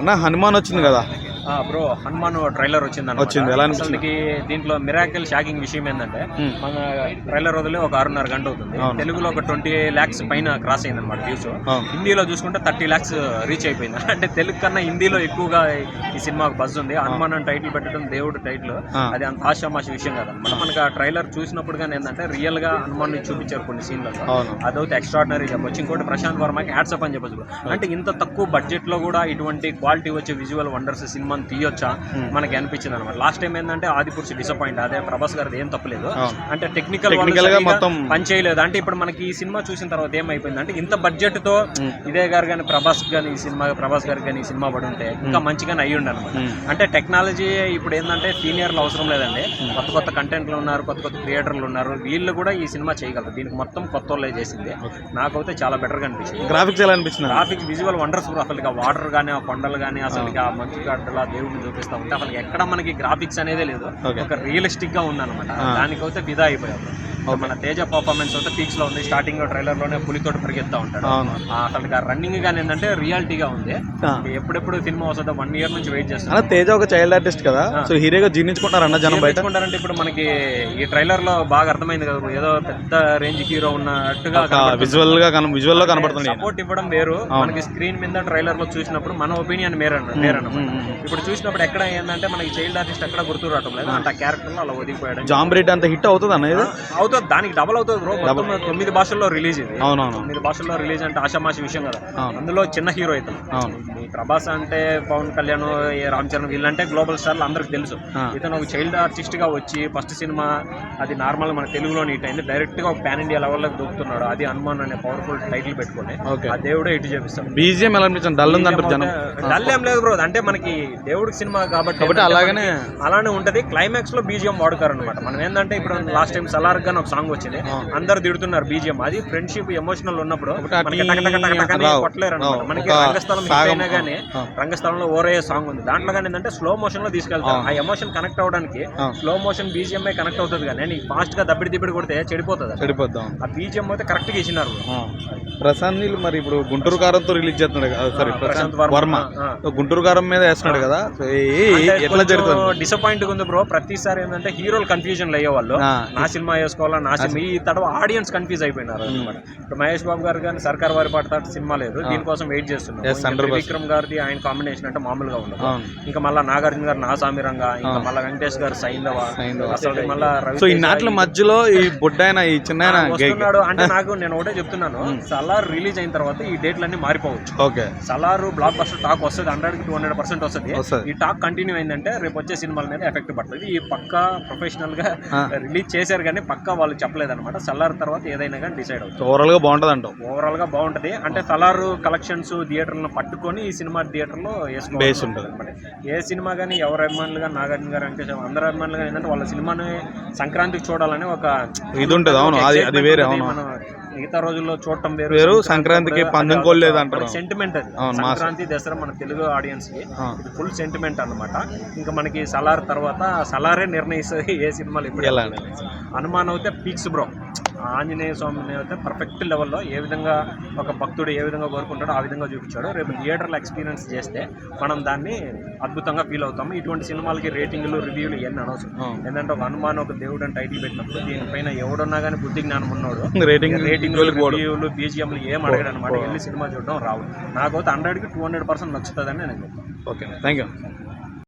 అన్న హనుమాన్ వచ్చింది కదా బ్రో, హనుమాన్ ట్రైలర్ వచ్చింది. ఎలా అనిపిస్తుంది? దీంట్లో మిరాకిల్ షాకింగ్ విషయం ఏంటంటే మన ట్రైలర్ వదిలే ఒక 6.5 గంట అవుతుంది. తెలుగులో ఒక 20 lakhs పైన క్రాస్ అయింది అనమాట వ్యూస్. హిందీలో చూసుకుంటే 30 lakhs రీచ్ అయిపోయింది. అంటే తెలుగు కన్నా హిందీలో ఎక్కువగా ఈ సినిమాకు బజ్ ఉంది. హనుమాన్ అని టైటిల్ పెట్టడం దేవుడు టైటిల్, అది అంత ఆశామాషి విషయం కాదన్నమాట. మనకు ఆ ట్రైలర్ చూసినప్పుడు కానీ ఏంటంటే రియల్ గా హనుమాన్ చూపించారు కొన్ని సీన్లలో, అదైతే ఎక్స్ట్రాడినరీ చెప్పొచ్చు. ఇంకోటి ప్రశాంత్ వర్మకి హ్యాట్సప్ అని చెప్పొచ్చు. అంటే ఇంత తక్కువ బడ్జెట్ లో కూడా ఇటువంటి క్వాలిటీ వచ్చే విజువల్ వండర్స్ సినిమా తీయొచ్చా మనకి అనిపించింది అనమాట. లాస్ట్ టైం ఏంటంటే ఆదిపురుషు డిసప్పాయింట్, అదే ప్రభాస్ గారిది ఏం తప్పలేదు. అంటే టెక్నికల్ గా మొత్తం పని చేయలేదు. అంటే ఇప్పుడు మనకి ఈ సినిమా చూసిన తర్వాత ఏమైపోయింది అంటే ఇంత బడ్జెట్ తో ఇదే గారు కానీ ప్రభాస్ గారి కానీ ఈ సినిమా పడి ఉంటే ఇంకా మంచిగానే అయ్యి ఉండ అనమాట. అంటే టెక్నాలజీ ఇప్పుడు ఏంటంటే సీనియర్లు అవసరం లేదండి, కొత్త కంటెంట్లు ఉన్నారు, కొత్త క్రియేటర్లు ఉన్నారు, వీళ్ళు కూడా ఈ సినిమా చేయగలరు. దీనికి మొత్తం కొత్త వాళ్ళే చేసింది. నాకైతే చాలా బెటర్ గా అనిపించింది. గ్రాఫిక్స్ ఎలా అనిపించింది? Graphics visual wonders. అసలు వాటర్ కానీ ఆ కొండలు కానీ అసలు ఆ మంచు గడ్డల దేవుడిని చూపిస్తా ఉంటే అసలు ఎక్కడ మనకి గ్రాఫిక్స్ అనేది లేదు, ఒక రియలిస్టిక్ గా ఉందన్నమాట. దానికైతే ఫిదా అయిపోయాం. మన తేజ పర్ఫార్మెన్స్ అయితే పీక్స్ లో ఉంది. స్టార్టింగ్ లో ట్రైలర్ లోనే పులితోటి పరిగెత్తా ఉంటాడు. అసలు రన్నింగ్ గానీ ఏంటంటే రియాలిటీగా ఉంది. ఎప్పుడెప్పుడు సినిమా వస్తుందో 1 year నుంచి వెయిట్ చేస్తాను. తేజ ఒక చైల్డ్ ఆర్టిస్ట్ కదా, సో హీరోగా జీర్ణించుకుంటారన్న జనం బయట. ఇప్పుడు మనకి ఈ ట్రైలర్ లో బాగా అర్థమైంది కదా, ఏదో పెద్ద రేంజ్ హీరో ఉన్నట్టుగా విజువల్ లో కనబడుతుంది. సపోర్ట్ ఇవ్వడం వేరు, మనకి స్క్రీన్ మీద ట్రైలర్ లో చూసినప్పుడు మన ఒపీనియన్ వేరన్నమాట. ఇప్పుడు చూసినప్పుడు ఎక్కడ ఏంటంటే మనకి చైల్డ్ ఆర్టిస్ట్ ఎక్కడ గుర్తు రావడం లేదు. అంటే ఆ క్యారెక్టర్ లో అలా ఒదిగిపోయాడు. జాంబ్రేట్ అంత హిట్ అవుతుంది అనేది అవుతుంది, దానికి డబల్ అవుతుంది బ్రో. మొత్తం 9 భాషల్లో రిలీజ్ ఇది. 9 భాషల్లో రిలీజ్ అంటే ఆషామాషి విషయం కదా. అందులో చిన్న హీరో ఇతను. ప్రభాస్ అంటే పవన్ కళ్యాణ్, రామ్ చరణ్ వీళ్ళంటే గ్లోబల్ స్టార్లు అందరికి తెలుసు. ఇతను ఒక చైల్డ్ ఆర్టిస్ట్ గా వచ్చి ఫస్ట్ సినిమా అది నార్మల్ మన తెలుగులో నీట్ అయింది. డైరెక్ట్ గా ఒక పాన్ ఇండియా లెవెల్ దొరుకుతున్నాడు. అది హనుమాన్ అనే పవర్ఫుల్ టైటిల్ పెట్టుకుని ఆ దేవుడే ఇటు చేపిస్తాడు. బీజిఎం ఎలా అనిపించింది? డల్ ఏం లేదు బ్రో, అంటే మనకి దేవుడికి సినిమా కాబట్టి అలానే ఉంటది. క్లైమాక్స్ లో బీజిఎం వాడుతారు అనమాట. మనం ఏంటంటే ఇప్పుడు లాస్ట్ టైం సలార్ గాని ఒక సాంగ్ వచ్చింది, అందరు తిడుతున్నారు బీజిఎం. అది ఫ్రెండ్షిప్ ఎమోషనల్ ఉన్నప్పుడు కొట్టలేరు అనమాట. మనకి రంగస్థలం అయినా కానీ రంగస్థలంలో ఓరయ్యే సాంగ్ ఉంది, దాంట్లో కానీ ఏంటంటే స్లో మోషన్ లో తీసుకెళ్తారు. ఆ ఎమోషన్ కనెక్ట్ అవడానికి స్లో మోషన్ బీజిఎం కనెక్ట్ అవుతుంది, కానీ నీకు ఫాస్ట్ గా దబ్బిడి కొడితే చెడిపోతుంది. ఆ బీజిఎం అయితే కరెక్ట్ గా ఇచ్చినారు. ప్రశాంత్ నీళ్ళు మరి ఇప్పుడు గుంటూరు కారంతో రిలీజ్ చేస్తున్నాడు కదా, సారీ ప్రశాంత్ వర్మ గుంటూరు కారం మీద వేస్తున్నాడు కదా, ఎట్లా జరుగుతుంది? డిసప్పాయింట్ ఉంది బ్రో. ప్రతిసారి ఏంటంటే హీరోలు కన్ఫ్యూజన్ అయ్యేవాళ్ళు, నా సినిమా వేసుకోవాలా నా సినిమా. ఈ తడవ ఆడియన్స్ కన్ఫ్యూజ్ అయిపోయినారు అనమాట. ఇప్పుడు మహేష్ బాబు గారు కానీ సర్కార్ వారి పాట సినిమా లేదు, దీనికోసం వెయిట్ చేస్తున్నారు. విక్రమ్ గారిది ఆయన కాంబినేషన్ అంటే మామూలుగా ఉండదు. ఇంకా మళ్ళీ నాగార్జున గారు నా సామిరంగా, ఇంకా మళ్ళీ వెంకటేష్ గారు సైంధవ, అసలు మళ్ళీ రవి మధ్యలో ఈ బుడ్డాయన ఈ చిన్న వస్తున్నాడు. అంటే నాకు నేను ఒకటే చెప్తున్నాను, సలార్ రిలీజ్ అయిన తర్వాత ఈ డేట్లన్నీ మారిపోవచ్చు. సలార్ బ్లాక్ బస్టర్ టాక్ వస్తుంది, 100 to 200% వస్తుంది. ఈ టాక్ కంటిన్యూ అయిందంటే రేపు వచ్చే సినిమాల మీద ఎఫెక్ట్ పడుతుంది. ఈ పక్కా ప్రొఫెషనల్ గా రిలీజ్ చేశారు కానీ పక్కా వాళ్ళు చెప్పలేదు అనమాట. సలార్ తర్వాత ఏదైనా కానీ డిసైడ్ అవుతుంది. ఓవరాల్ గా బాగుంటది అంట. ఓవరాల్ గా బాగుంటది అంటే సలార్ కలెక్షన్స్ థియేటర్లను పట్టుకొని ఈ సినిమా థియేటర్ లో వేసుకుంటుంది అనమాట. ఏ సినిమా కానీ ఎవరు అభిమానులు కానీ నాగార్జున గారు వెంకటేష్ అందరు అభిమానులు కానీ ఏంటంటే వాళ్ళ సినిమాని సంక్రాంతికి చూడాలని ఒక ఇది ఉంటుంది. అది వేరే, మనం మిగతా రోజుల్లో చూడటం వేరు, సంక్రాంతికి పందెం కోల్లేదు అంటారు. సెంటిమెంట్ అది సంక్రాంతి దసరా మన తెలుగు ఆడియన్స్ కి ఫుల్ సెంటిమెంట్ అనమాట. ఇంకా మనకి సలార్ తర్వాత సలారే నిర్ణయిస్తుంది ఏ సినిమాలు ఇప్పుడు. హనుమాన్ అయితే పీక్స్ బ్రో. ఆంజనేయ స్వామిని అయితే పర్ఫెక్ట్ లెవెల్లో ఏ విధంగా ఒక భక్తుడు ఏ విధంగా కోరుకుంటాడో ఆ విధంగా చూపించాడు. రేపు థియేటర్లో ఎక్స్పీరియన్స్ చేస్తే మనం దాన్ని అద్భుతంగా ఫీల్ అవుతాము. ఇటువంటి సినిమాలకి రేటింగ్లు రివ్యూలు ఇవన్నీ అనవసరం. ఏంటంటే ఒక హనుమాన్ ఒక దేవుడు అని టైటిల్ పెట్టినప్పుడు దీనిపైన ఎవడున్నా కానీ బుద్ధి జ్ఞానం ఉన్నాడు రేటింగ్లు రివ్యూలు బీజిఎంలు ఏం అడగడు అనమాట. వెళ్ళి సినిమా చూడడం రావు. నాకైతే 100కి 200% నచ్చుతుందని నేను చెప్తాను. Okay, thank you.